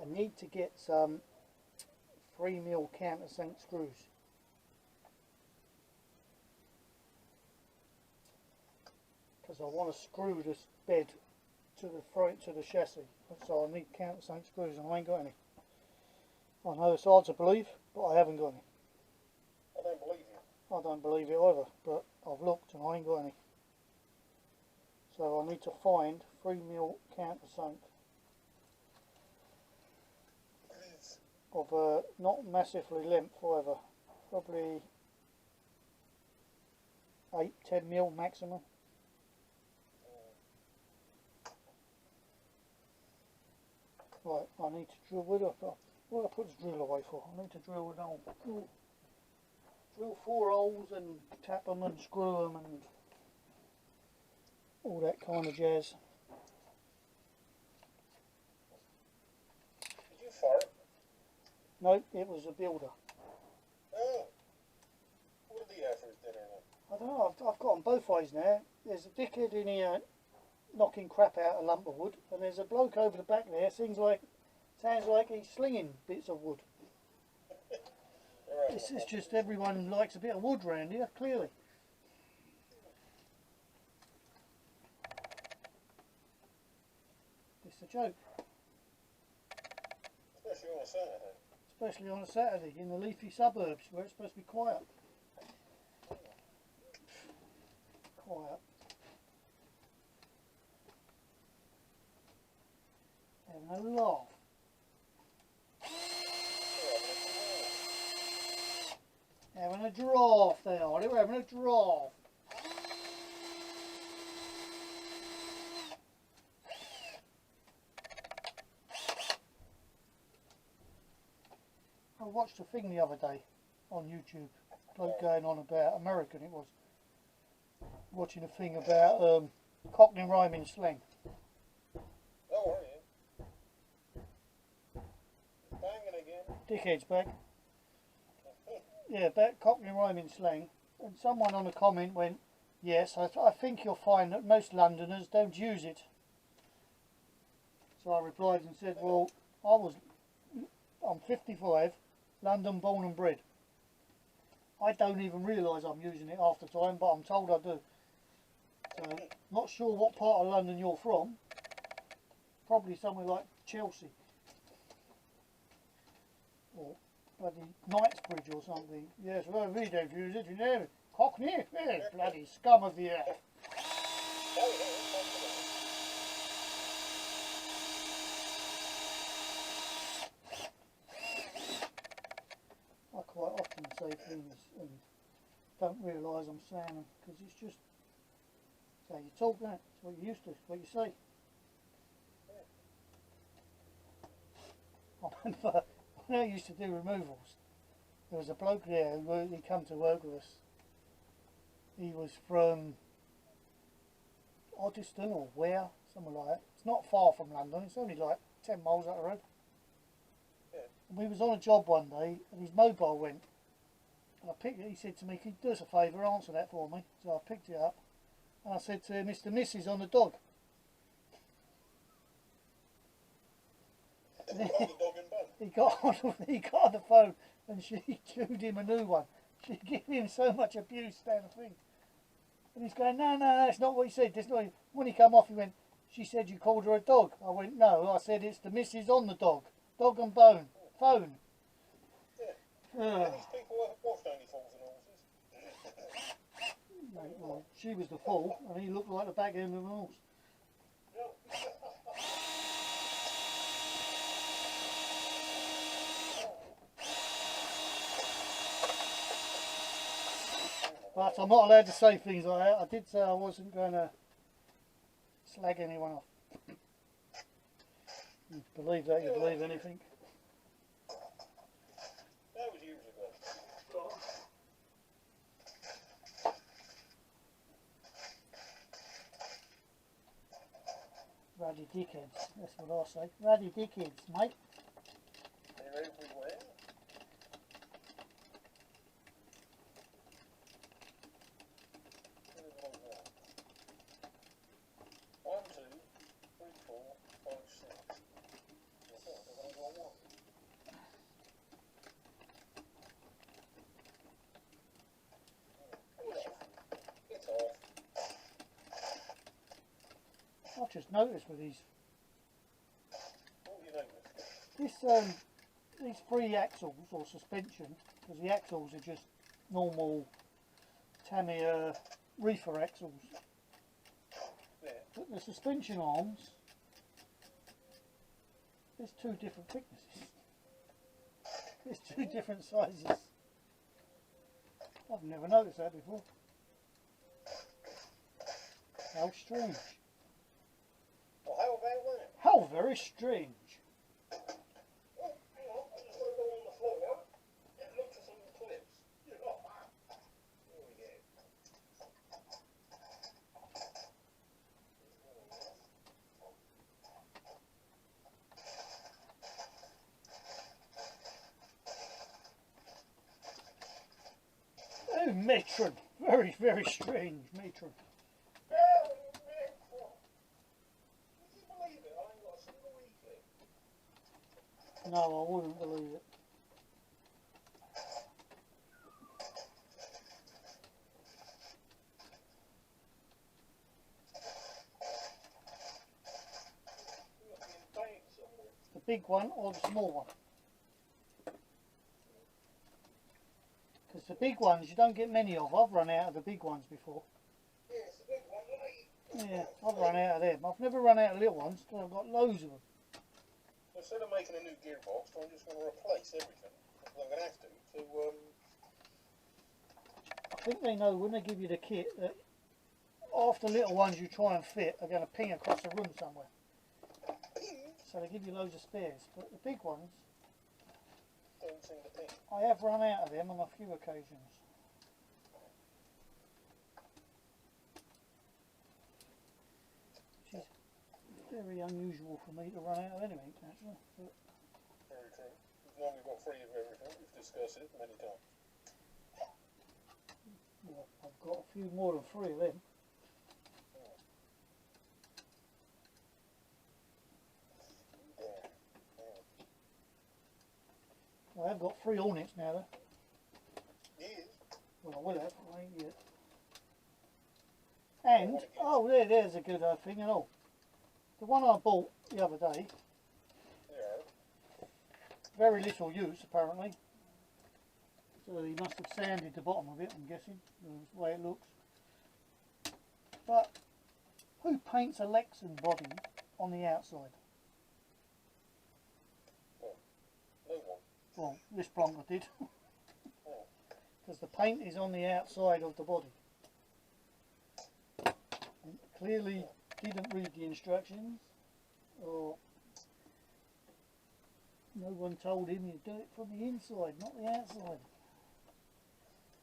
I need to get some 3mm countersunk screws. Because I want to screw this bed to the front, to the chassis. So I need countersunk screws and I ain't got any. I know it's hard to believe, but I haven't got any. I don't believe you. I don't believe it either, but I've looked and I ain't got any. So I need to find 3mm countersunk of not massively length, however, probably 8-10mm maximum. Right, I need to drill. Where do I put this drill away for? I need to drill it all. Drill 4 holes and tap them and screw them and all that kind of jazz. Did you fart? No, it was a builder. Oh. What did he have for his dinner then? I don't know, I've got them both ways now. There's a dickhead in here knocking crap out a lump of wood, and there's a bloke over the back there, sounds like he's slinging bits of wood. It's just everyone likes a bit of wood round here, clearly. It's a joke. Especially on a Saturday. Especially on a Saturday in the leafy suburbs where it's supposed to be quiet. Quiet. Having a laugh. Having a draft they are, they were having a draft. I watched a thing the other day on YouTube, bloke going on about, American it was, watching a thing about Cockney rhyming slang. Oh, are you? Banging again. Dickhead's back. Yeah, about Cockney rhyming slang, and someone on a comment went, yes, I think you'll find that most Londoners don't use it. So I replied and said, well, I'm 55, London born and bred. I don't even realise I'm using it half the time, but I'm told I do. So, not sure what part of London you're from. Probably somewhere like Chelsea. Or bloody Knightsbridge or something. Yes, well, we don't use it, you know. Cockney? Yeah, bloody scum of the earth. I quite often say things and don't realise I'm saying them because it's just how you talk, isn't it? It's what you used to, it's what you say. I remember when I used to do removals, there was a bloke there who he come to work with us. He was from Oddiston or where, somewhere like that. It's not far from London, it's only like 10 miles up the road. And we was on a job one day and his mobile went. And I picked it, he said to me, can you do us a favour, answer that for me? So I picked it up and I said to him, Mr. Mrs. on the dog. He got on the phone and she chewed him a new one. She gave him so much abuse down the thing. And he's going, no, that's not what he said. That's not. When he come off, he went, she said you called her a dog. I went, no, I said it's the missus on the dog. Dog and bone. Phone. Yeah. These people have watched Only Fools and Horses. Well, she was the fool and he looked like the back end of an horse. But I'm not allowed to say things like that. I did say I wasn't going to slag anyone off. You believe that, you believe anything. That was years ago. Ruddy dickheads, that's what I say. Ruddy dickheads, mate. They're everywhere. One, two, three, four, five, six. just noticed with these What do you notice? these three axles or suspension, because the axles are just normal Tamiya reefer axles, Yeah. but the suspension arms, there's two different thicknesses. There's two different sizes. I've never noticed that before. How strange. Well, how about that? How very strange. Oh, hang on, I just want to go on the floor now and look for some clips. Here we go. Oh, matron. Very, very strange, matron. Would you believe it? I ain't got a single e-clip. No, I wouldn't believe it. You must be in the bank somewhere. The big one or the small one? Because the big ones you don't get many of. I've run out of the big ones before. Yeah, it's the big one, mate. Yeah, I've run out of them. I've never run out of little ones because I've got loads of them. So instead of making a new gearbox, I'm just going to replace everything. Because I'm going to have to. I think they know when they give you the kit that half the little ones you try and fit are going to ping across the room somewhere. So they give you loads of spares. But the big ones, Don't seem to ping. I have run out of them on a few occasions. Which is very unusual for me to run out of anything, actually. But Very true. We've normally got three of everything. We've discussed it many times. well, I've got a few more than three of them. I have got 3 Hornets now though. Yes. Well, I will have, I ain't yet. And, oh there's a good thing and all. The one I bought the other day, Yeah. very little use apparently. So he must have sanded the bottom of it, I'm guessing, the way it looks. But, who paints a Lexan body on the outside? No one. Well, this Blanca did. Because the paint is on the outside of the body. And clearly didn't read the instructions, or no one told him you do it from the inside, not the outside.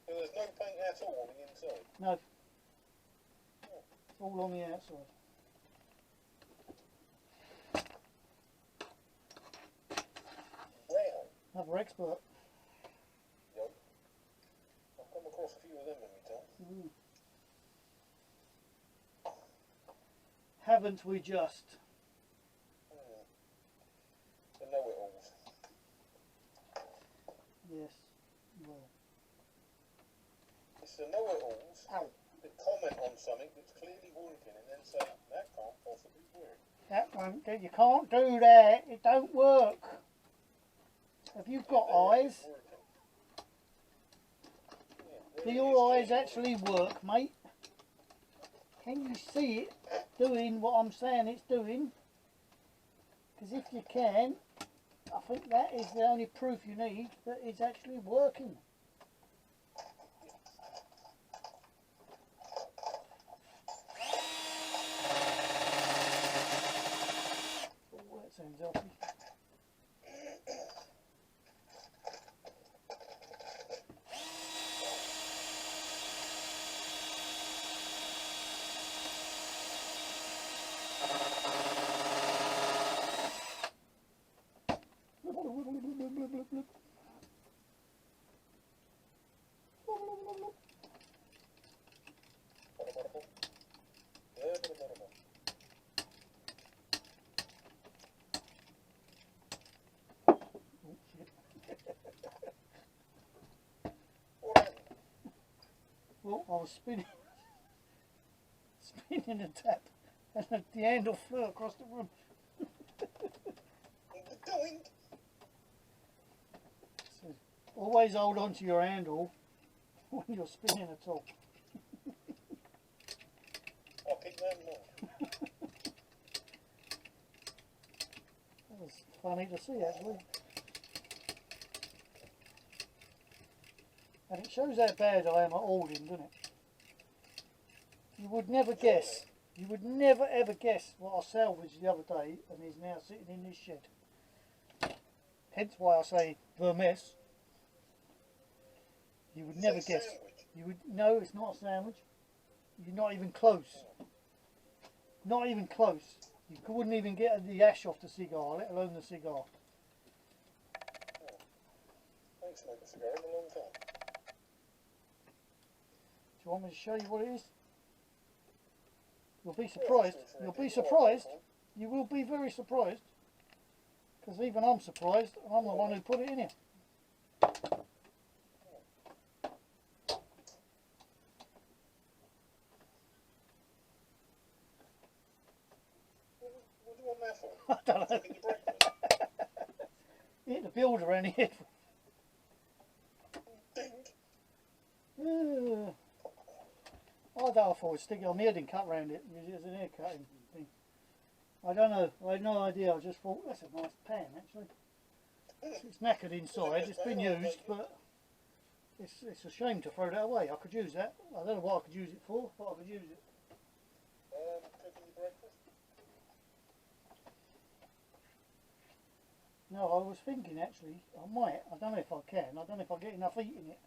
So there's no paint at all on the inside. No, it's all on the outside. Wow. Another expert. Yep. I've come across a few of them in my time. Haven't we just? The know-it-alls. Yes. Well, It's the know-it-alls ow. that comment on something that's clearly working and then say, that can't possibly work. That one, you can't do that. It don't work. Have you got There it eyes? is working. Yeah, Do there it your is eyes working. actually work, mate? Can you see it doing what I'm saying it's doing? Because if you can, I think that is the only proof you need that it's actually working. Oh, that sounds healthy. Oh, shit. What happened? Well, I was spinning the tap and the handle flew across the room. What are you doing? So always hold on to your handle when you're spinning at all. I'll keep that in mind. That was funny to see, actually. And it shows how bad I am at holding, doesn't it? You would never guess. You would never ever guess what I salvaged the other day and is now sitting in this shed. Hence why I say the mess. You would never guess. Sandwich. You would no, it's not a sandwich. You're not even close. Not even close. You wouldn't even get the ash off the cigar, let alone the cigar. I ain't smoked a cigar in a long time. Do you want me to show you what it is? You'll be surprised. You'll be surprised. You will be very surprised. Because even I'm surprised. I'm the one who put it in here. What do you want that for? I don't know. Taking your breakfast? Hit the builder around the head. Ding. I don't know if I would stick it on the head and cut round it. Use it as an hair cutting thing. I don't know. I had no idea. I just thought that's a nice pan actually. It's knackered inside. It's been used, but it's a shame to throw that away. I could use that. I don't know what I could use it for, but I could use it. Cooking your breakfast? No, I was thinking actually, I might. I don't know if I can. I don't know if I get enough heat in it.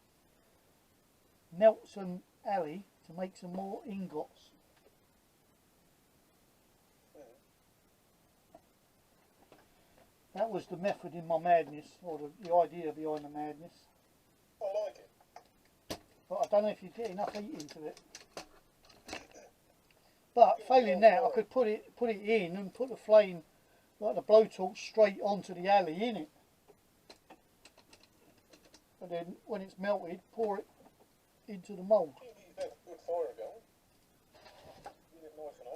Melt some alley to make some more ingots. That was the method in my madness, or the idea behind the madness. I like it. But I don't know if you get enough heat into it. But failing that, I could put it in and put the flame, like the blowtorch, straight onto the alley in it. And then when it's melted, pour it into the mould. You have a good fire going. You get nice and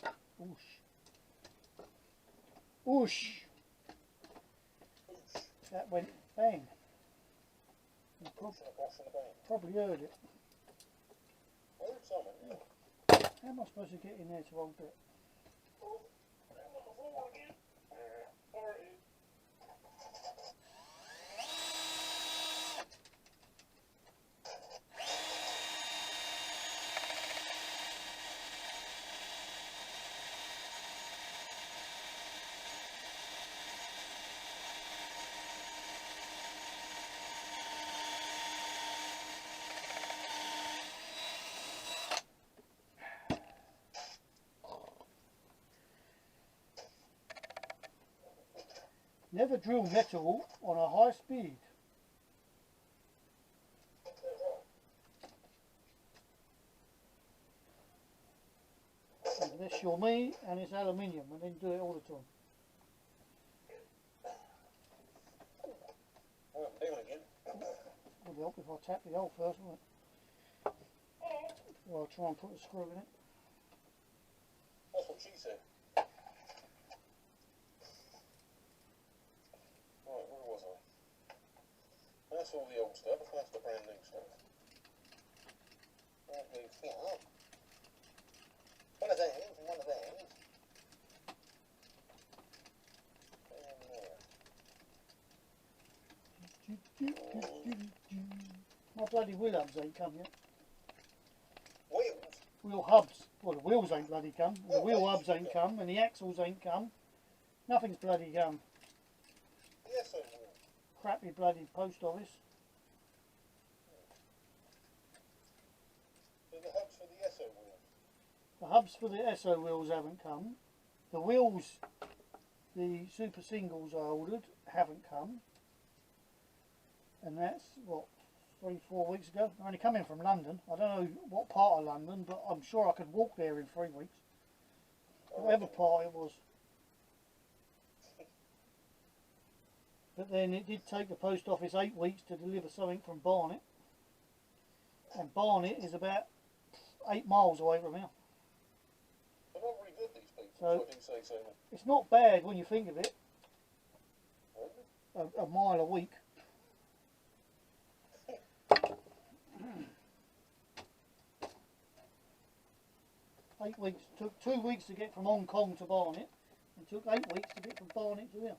hot. Whoosh. Whoosh. That went bang. You Bosh and a bang. probably heard it. I heard something, yeah. How am I supposed to get in there to hold that? Oh, I'm on the floor again. Fire is. Never drill metal on a high speed. Unless you're me and it's aluminium, and then do it all the time. Well, down again. Would help if I tap the hole first, wouldn't it? Well, I'll try and put a screw in it. That's what she said. Right, where was I? That's all the old stuff, that's the brand new stuff. Brand new stuff. One of those, and one of those. And My bloody wheel hubs ain't come yet. wheels. Wheel hubs. Well, the wheels ain't bloody come. The wheel hubs ain't come, and the axles ain't come. Nothing's bloody come. Yes, I will. Crappy bloody post office. And the hubs for the SO wheels. The hubs for the SO wheels haven't come. The wheels, the super singles I ordered, haven't come. And that's, what, 3-4 weeks ago? They're only coming from London. I don't know what part of London, but I'm sure I could walk there in 3 weeks. Whatever part it was. But then it did take the post office 8 weeks to deliver something from Barnet. And Barnet is about 8 miles away from here. They're not very good, So- I do say so. It's not bad when you think of it. Really? A mile a week. 8 weeks. Took 2 weeks to get from Hong Kong to Barnet, and took 8 weeks to get from Barnet to here.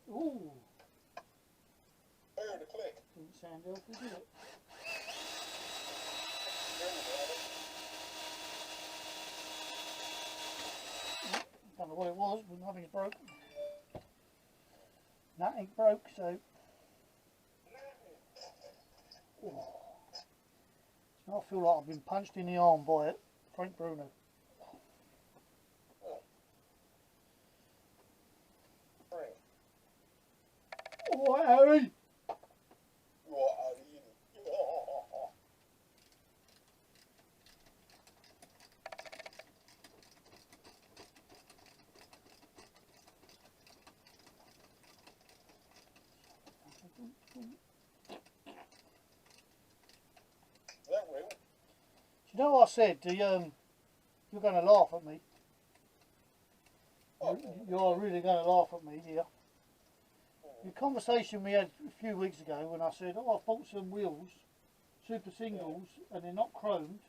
Ooh, Heard a click. didn't sound healthy, did it? Don't know what it was, but nothing's broke. Nothing broke, so. Oh. I feel like I've been punched in the arm by it, Frank Bruno. Frank, Oh, Harry! what are you? Is that real? Do you know what I said? You're going to laugh at me. You are really going to laugh at me here. The conversation we had a few weeks ago when I said, oh, I bought some wheels, super singles, and they're not chromed.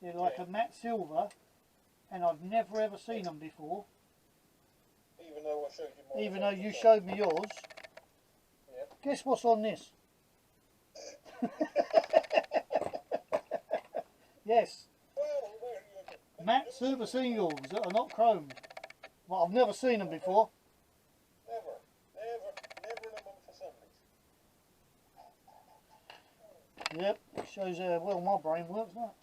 They're like a matte silver, and I've never ever seen them before. Even though I showed you mine. Even though you showed me yours. Yeah. Guess what's on this? Yes, Well, where are you? matte super singles that are not chromed. Well, I've never seen them before. Never in a month for Sundays. Yep, it shows how well my brain works, doesn't it?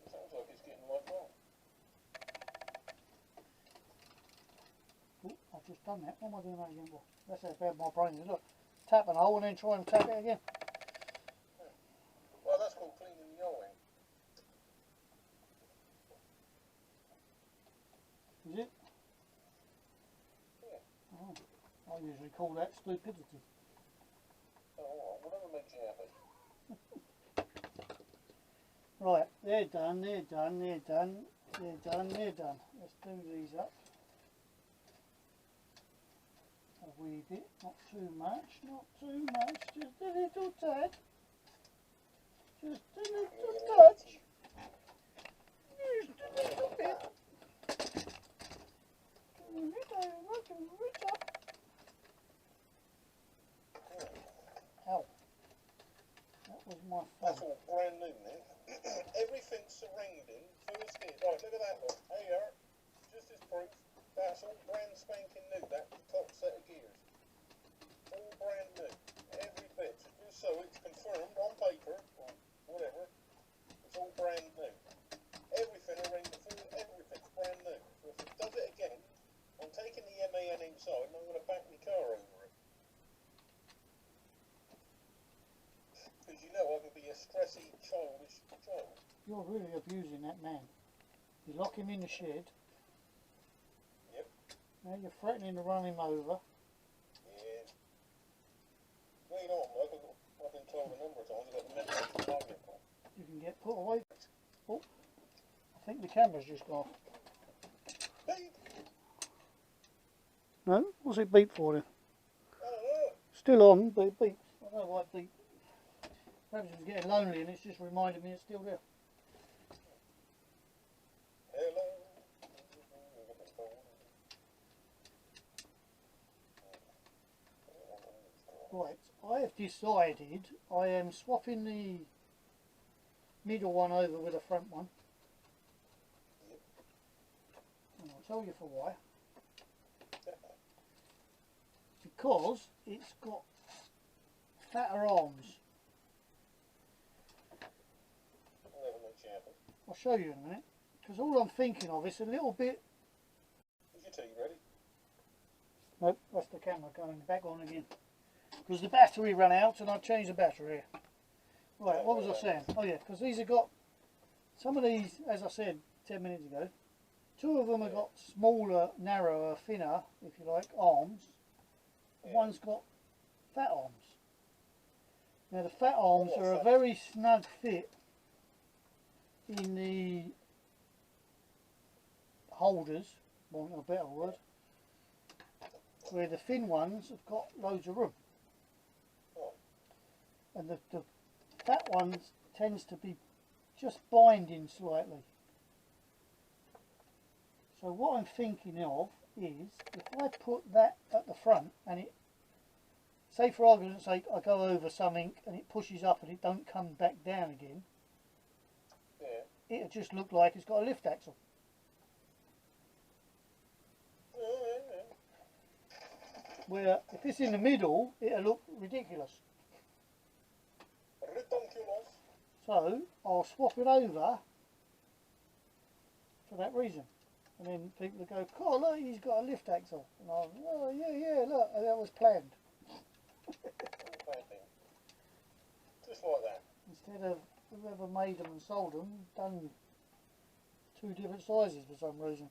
It sounds like it's getting like that. Oh, I've just done that. What am I doing that again for? That's how bad my brain is. Look, tap an hole and then try and tap it again. Well, that's called cleaning the oil. Is it? Yeah. Oh, I usually call that stupidity. Oh, whatever makes you happy. Right, they're done, they're done, they're done, they're done, they're done. Let's do these up. A wee bit, not too much, not too much, just a little tad. Just a little touch. Just a little bit. Ow. That was my That's fault. all brand new then. Everything surrounding first gear. Right, look at that look. There you are. Just as proof. That's all brand spanking new. That top set of gears. All brand new. Every bit. Just so it's confirmed on paper or whatever. It's all brand new. Everything around the full, everything's brand new. So if it does it again, I'm taking the MAN inside and I'm going to back my car over it. Because you know I can be a stressy, childish child. You're really abusing that man. You lock him in the shed. Yep. Now you're threatening to run him over. Yeah. Wait on, look, I've been told a number of times I've got the medication target on. You can get put away. Oh, I think the camera's just gone off. Beep! No? What's it beep for then? I don't know. Still on, but it beeps. I don't know why it beeps. Perhaps it was getting lonely and it's just reminded me it's still there. Hello. Right, I have decided I am swapping the middle one over with the front one. And I'll tell you for why. Because it's got fatter arms. Whatever makes you happy. I'll show you in a minute. Because all I'm thinking of is a little bit... Is your tea ready? Nope, that's the camera going back on again. Because the battery ran out and I changed the battery. Right, what was I saying? Oh yeah, because these have got... Some of these, as I said 10 minutes ago, Two of them have got smaller, narrower, thinner, if you like, arms. Yeah. One's got fat arms. Now the fat arms What's are a that? very snug fit in the holders, want a better word, where the thin ones have got loads of room. Oh. And the fat ones tends to be just binding slightly. So what I'm thinking of is, if I put that at the front and it, say for argument's sake, I go over something and it pushes up and it don't come back down again, Yeah. it'll just look like it's got a lift axle. Yeah. Where if it's in the middle, it'll look ridiculous. Redonkulous. So I'll swap it over for that reason. And then people will go, oh look, he's got a lift axle. And I'll, oh yeah, look, that was planned. Just like that. Instead of whoever made them and sold them, done two different sizes for some reason.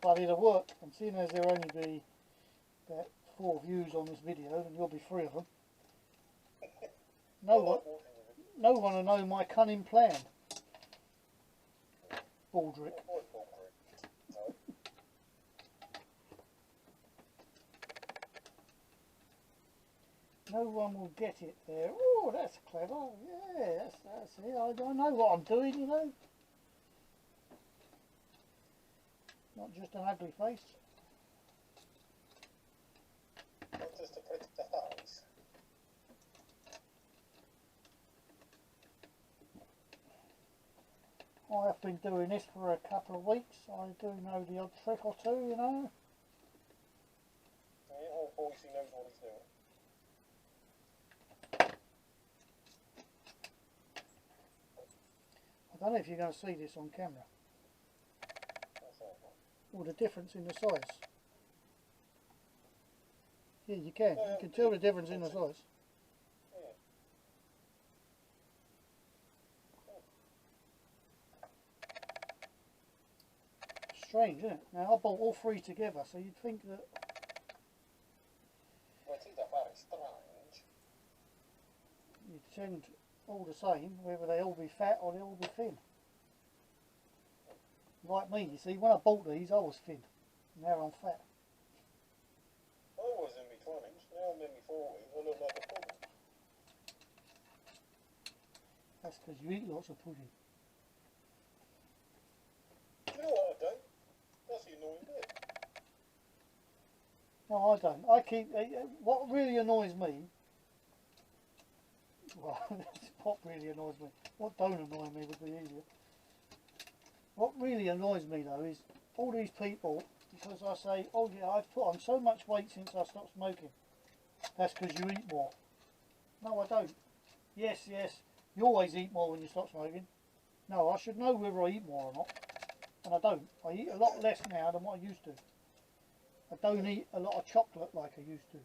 But it'll work, and seeing as there'll only be about 4 views on this video, and you'll be 3 of them, no one will know my cunning plan. Baldrick. No one will get it there. Oh, that's clever. Yeah, that's it. I know what I'm doing, you know. Not just an ugly face. Not just a pretty face. I have been doing this for a couple of weeks. I do know the odd trick or two, you know. Yeah, old Boise knows what he's doing. I don't know if you're going to see this on camera. That's all. Or the difference in the size. Yeah, you can. You can tell the difference in the size. Yeah. Strange, isn't it? Now I bought all 3 together, so you'd think that Well, it is a very strange. you'd tend all the same, whether they all be fat or they all be thin. Like me, you see, when I bought these I was thin. Now I'm fat. I was in my 20s, now I'm in my 40s, I look like a pudding. That's because you eat lots of pudding. You know what I don't? That's the annoying bit. No, I don't. I keep. What really annoys me. Well, that's what really annoys me. What don't annoy me would be easier. What really annoys me though is all these people, because I say, oh yeah, I've put on so much weight since I stopped smoking. That's because you eat more. No, I don't. Yes, you always eat more when you stop smoking. No, I should know whether I eat more or not. And I don't. I eat a lot less now than what I used to. I don't eat a lot of chocolate like I used to.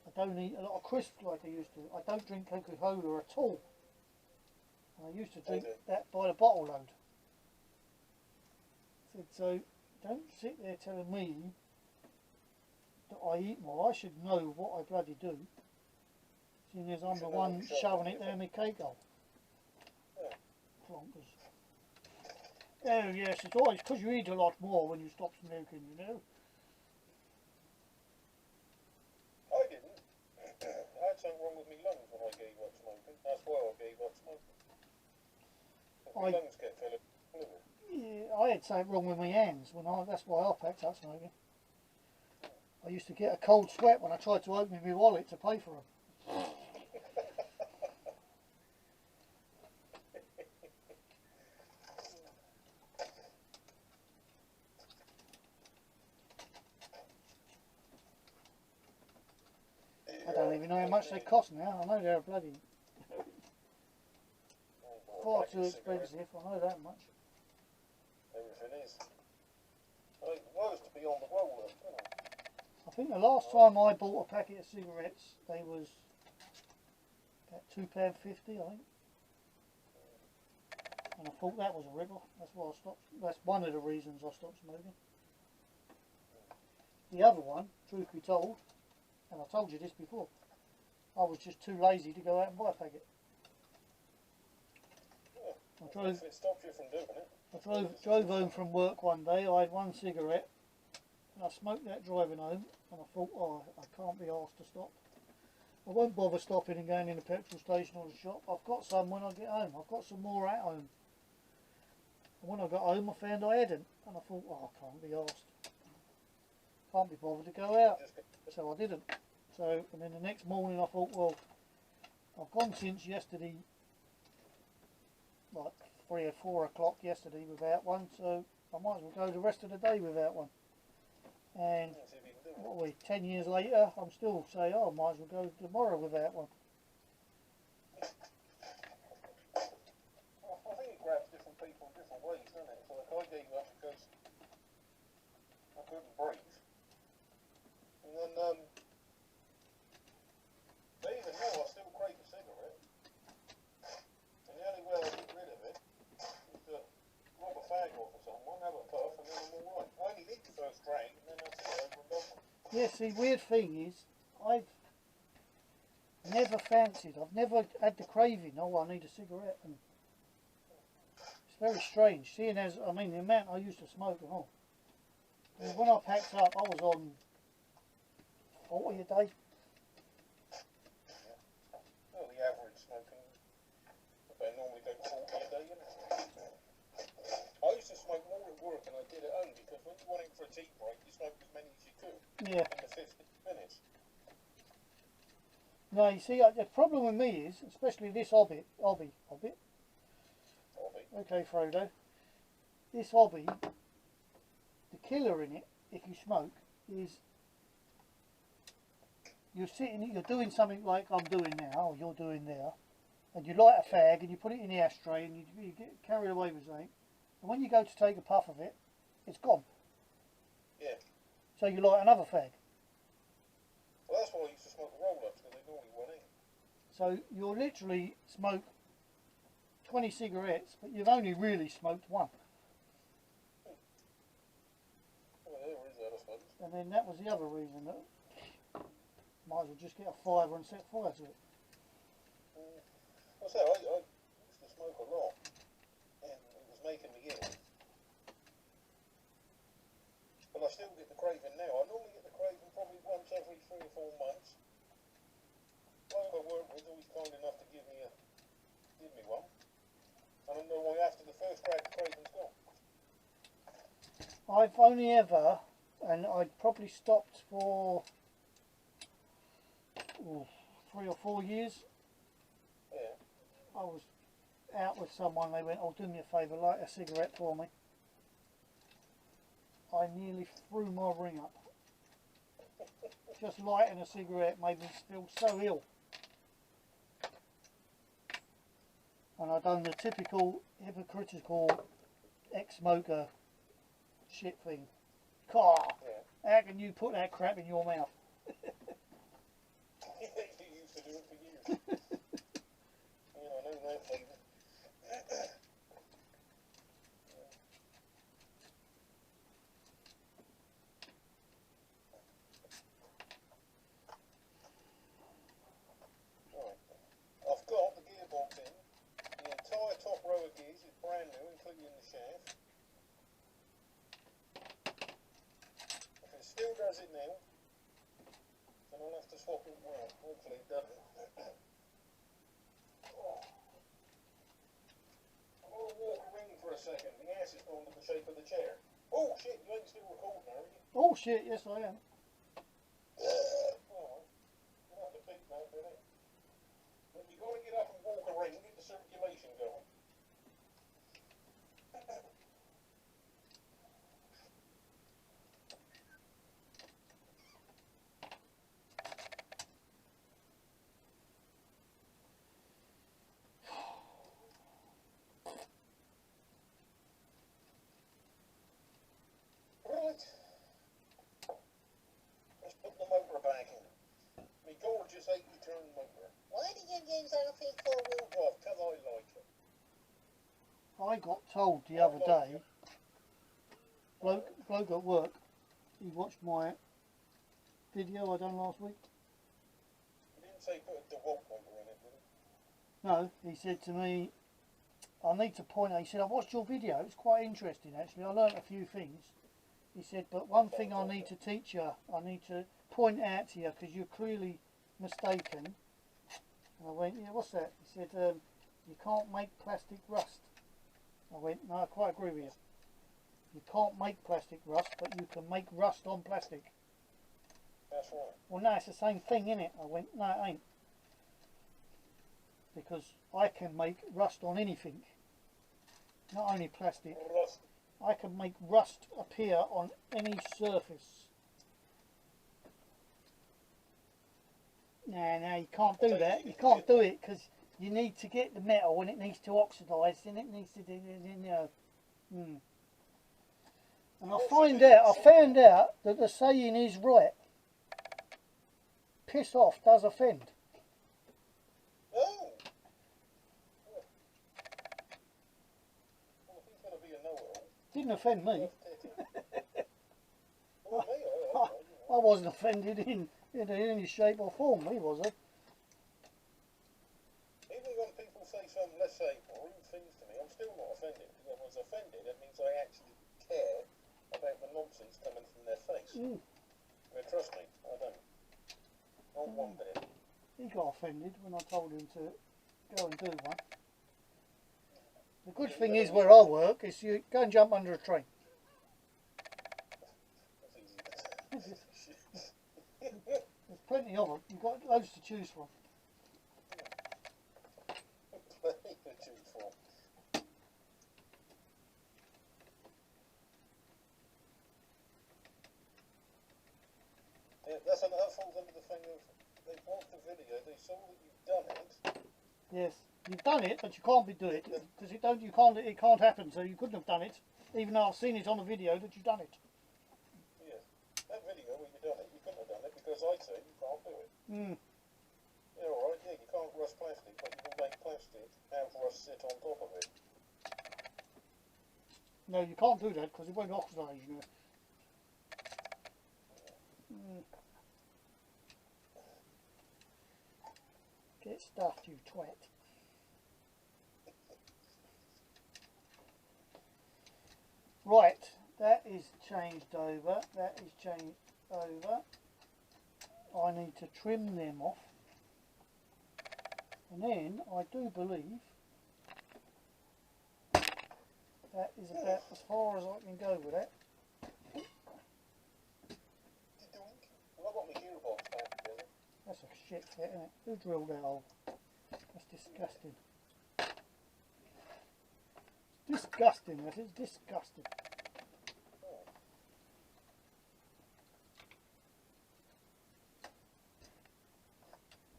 I don't eat a lot of crisps like I used to. I don't drink Coca-Cola at all. And I used to drink that by the bottle load. I said, so don't sit there telling me that I eat more. I should know what I bloody do. Seeing as I'm the one shoving it down my cake hole. Yeah. Plonkers. Oh yes, it's always because you eat a lot more when you stop smoking, you know. I didn't. I had something wrong with my lungs when I gave up smoking. That's why I gave up smoking. My lungs kept filling with liver. Yeah, I had something wrong with my hands that's why I packed up smoking. I used to get a cold sweat when I tried to open my wallet to pay for them. I don't even know how much they cost now. I know they're bloody far too expensive. I know that much. Everything is. I think it was to be on the roller, didn't it? I think the last time I bought a packet of cigarettes, they was at £2.50, I think. And I thought that was a rip-off. That's why I stopped. That's one of the reasons I stopped smoking. The other one, truth be told, and I told you this before, I was just too lazy to go out and buy a packet. If it stops you from doing it. I drove home from work one day. I had one cigarette, and I smoked that driving home, and I thought, oh, I can't be asked to stop. I won't bother stopping and going in the petrol station or the shop. I've got some when I get home. I've got some more at home. And when I got home, I found I hadn't, and I thought, oh, I can't be asked. Can't be bothered to go out. So I didn't. So, and then the next morning I thought, well, I've gone since yesterday, like 3 or 4 o'clock yesterday without one, so I might as well go the rest of the day without one. And what are we, 10 years later, I'm still saying, oh, I might as well go tomorrow without one. I think it grabs different people in different ways, doesn't it? So like I gave up because I couldn't breathe. And then, even now I still crave a cigarette. And the only way I get rid of it is to rob a fag off of someone, have a puff, and then I'm alright. I only need the first drag, and then that's it, over and done with. Yeah, see, weird thing is, I've never fancied, I've never had the craving, oh, I need a cigarette. And it's very strange, seeing as, I mean, the amount I used to smoke and all. And when I packed up, I was on 40 a day. Well, the average smoking, they normally go 40 a day, you know. I used to smoke more at work than I did at home because when you went in for a tea break, you smoked as many as you could Yeah. in the 15 minutes. No, you see, the problem with me is, especially this hobby, okay, Frodo, this hobby, the killer in it, if you smoke, is you're sitting, you're doing something like I'm doing now, or you're doing there, and you light a fag and you put it in the ashtray and you get carried away with something, and when you go to take a puff of it, it's gone. Yeah. So you light another fag. Well, that's why I used to smoke the roll-ups, because they normally went in. So you'll literally smoke 20 cigarettes, but you've only really smoked one. Well, there is that, I suppose. And then that was the other reason that might as well just get a fiver and set fire to it. I say, I used to smoke a lot, and it was making me ill. But I still get the craving now. I normally get the craving probably once every 3 or 4 months. Whoever I work with is always kind enough to give me one. And I know after the first drag, the craving's gone. I've only ever, and I'd probably stopped for 3 or 4 years. Yeah. I was out with someone, they went, oh, do me a favour, light a cigarette for me. I nearly threw my ring up. Just lighting a cigarette made me feel so ill. And I done the typical hypocritical ex-smoker shit thing. Car, how can you put that crap in your mouth? You used to do it for years. Yeah, I know that feeling. Right. I've got the gearbox in. The entire top row of gears is brand new, including the shaft. If it still does it now, then I'll have to swap it. Well, hopefully it doesn't. I'm going to walk a ring for a second. The ass has gone to the shape of the chair. Oh shit, you ain't still recording, are you? Oh shit, yes I am. Alright. You'll have to beat that, innit? But you got to get up and walk a ring, get the circulation going. Right. use anything four-wheel drive? Because I like it. I got told the other day, bloke at work, he watched my video I done last week. He didn't say put a DeWalt motor in it, did he? No, he said to me, I need to point out, he said, I watched your video, it's quite interesting actually, I learnt a few things. He said, but one thing I need to teach you, I need to point out to you, because you're clearly mistaken. And I went, yeah, what's that? He said, you can't make plastic rust. I went, no, I quite agree with you. You can't make plastic rust, but you can make rust on plastic. That's right. Well, no, it's the same thing, innit? I went, no, it ain't. Because I can make rust on anything. Not only plastic. Rust. I can make rust appear on any surface. No, you can't do that. You can't do it because you need to get the metal when it needs to oxidise, and it needs to do, you know. And I found out that the saying is right. Piss off does offend. Oh! Well, if he's going to be a know-it-all. Didn't offend me. Well, me, I wasn't offended in any shape or form, me was I? Even when people say something, let's say, rude things to me, I'm still not offended. Because if I was offended, it means I actually care about the nonsense coming from their face. Well, trust me, I don't. Not one bit. He got offended when I told him to go and do one. The good thing is where I work is you go and jump under a train. That's easy. There's plenty of them. You've got loads to choose from. Plenty to choose from. Yeah, that falls under the thing of they watched the video, they saw that you've done it. Yes, you've done it, but you can't do it because it can't happen. So you couldn't have done it, even though I've seen it on a video that you've done it. Yeah, that video where you've done it, you couldn't have done it because I say you can't do it. Yeah, alright, yeah, you can't rust plastic, but you can make plastic have rust sit on top of it. No, you can't do that because it won't oxidise, you know. Get stuffed, you twat. Right, that is changed over. That is changed over. I need to trim them off. And then I do believe that is about as far as I can go with that. Well, I got my gearbox back together. That's a shit fit, isn't it? Who drilled that hole? That's disgusting. Disgusting, that is disgusting.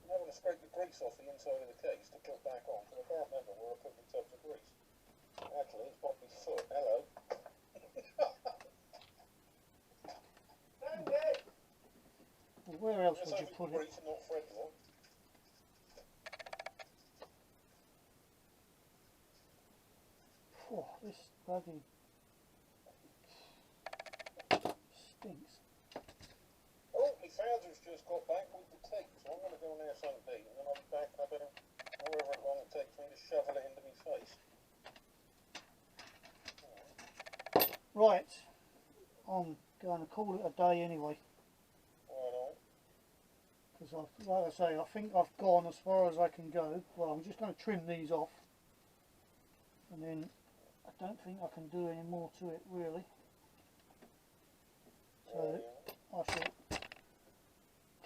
I'm having to scrape the grease off the inside of the case to put back on, because I can't remember where I put my tubs of grease. Actually, it's got my foot. Hello. Well, where else Let's would you hope put it's it? grease and not Fred's one. Oh, this bloody stinks. Oh, my father's just got back with the tape, so I'm going to go in there Sunday, and then I'll be back, and I better, however long it takes me to shovel it into my face. Right, I'm going to call it a day anyway. Right on. Because, like I say, I think I've gone as far as I can go. Well, I'm just going to trim these off. And then I don't think I can do any more to it, really. So I shall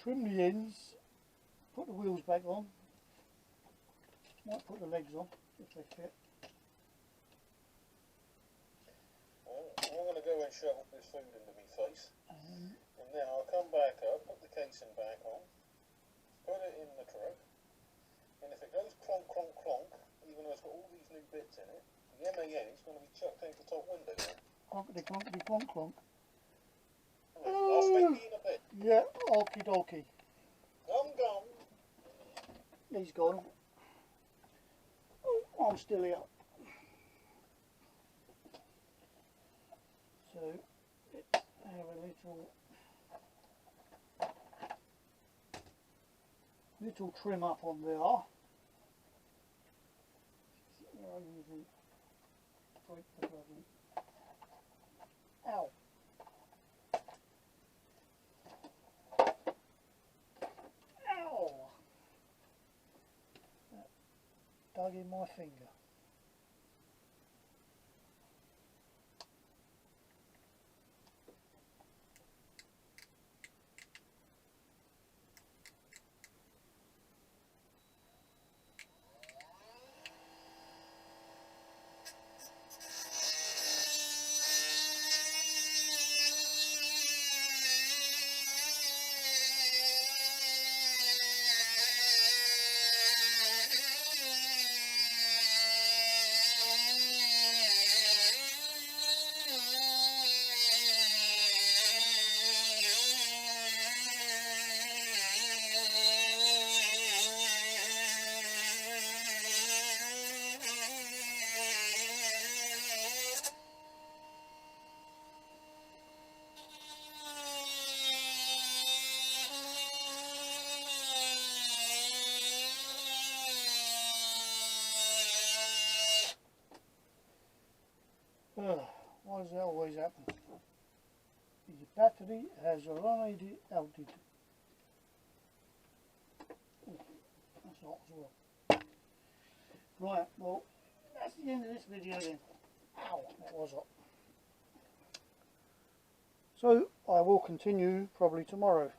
trim the ends, put the wheels back on. Might put the legs on, if they fit. I'm going to go and shovel this food into my face, and then I'll come back up, put the casing back on, put it in the truck, and if it goes clonk, clonk, clonk, even though it's got all these new bits in it, the MAN is going to be chucked out the top window there. Clonkety clonkety clonk clonk. I'll speak to you in a bit. Yeah, okie dokie. I'm gone. He's gone. I'm still here. So let's have a little trim up on there. I usually break the bloody. Ow. Ow. That dug in my finger. Why does that always happen? The battery has run out. That's hot as well. Right, well, that's the end of this video then. Ow, that was hot. So, I will continue probably tomorrow.